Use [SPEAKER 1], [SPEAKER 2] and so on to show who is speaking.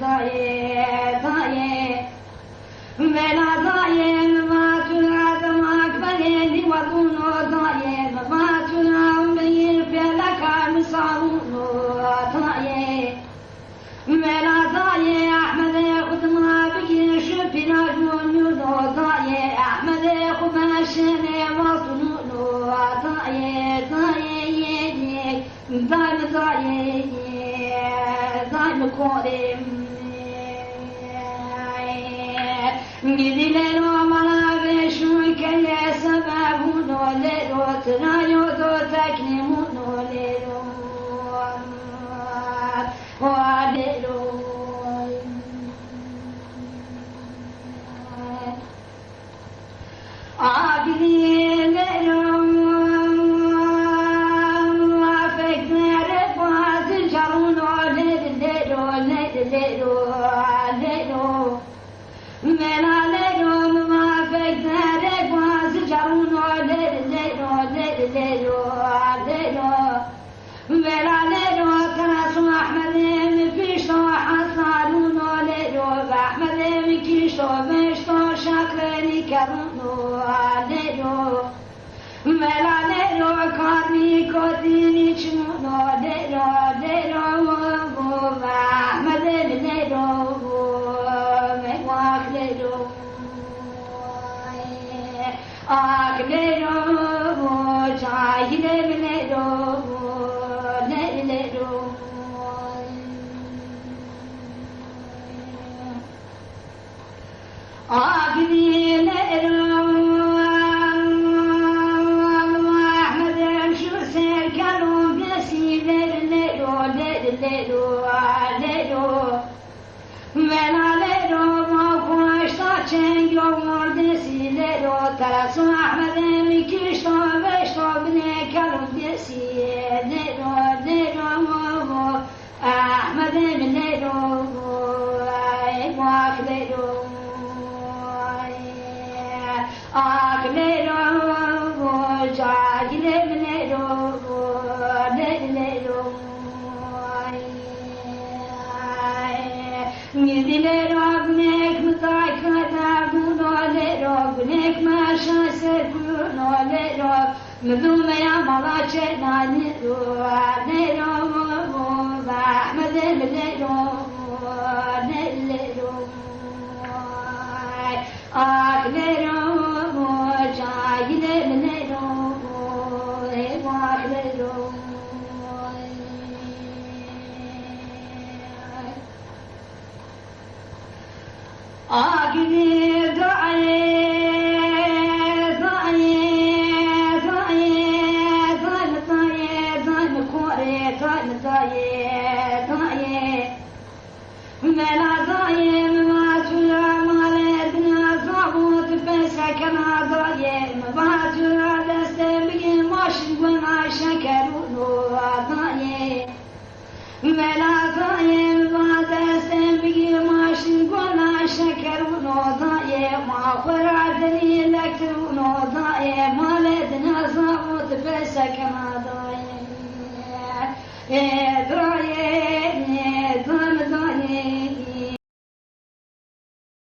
[SPEAKER 1] ضايع ضايع بلا ضايع ما تلعب معك بليدي وطنو ضايع ما تلعب بين فلك مصابونو ضايع بلا ضايع أحمد ياخد ما بقي شبنا جنونو ضايع أحمد ياخد ما شني وطنو ضايع ضايع ضايع ضايع ضايع كورم Gidilero malave shulke ye sababu no lero tnayo do taknimu no lero wa lero agilero afeknere paz jaruno lero lero lero Mela lero ma feknere quasi jaruno lero Mela lero tarasu Ahmed mifishto hasaluno lero Ahmed mikishto mishto shakleni karuno lero Mela lero karmi kodini chmuno lero Ahmed lero Akhlero, chayilero, lero. Akhlero, Ahmed Shusel Karum Besi lero. Menalero, Makwashta Chengyo Mordesi lero, Tarasu Ahmed Mikishto Veshto Bne Karum Desi lero, Ahmed lero, Akhlero, Akhlero, Jagile lero, Gidilero abnek mutakata guno lero abnek masha serkuno lero mdume ya malache nani lero Ahmed lero Akhlero jagile lero Akhlero Agni فرعدني لك ونوضايا مالدنا صوت بس كما ضايا ضايا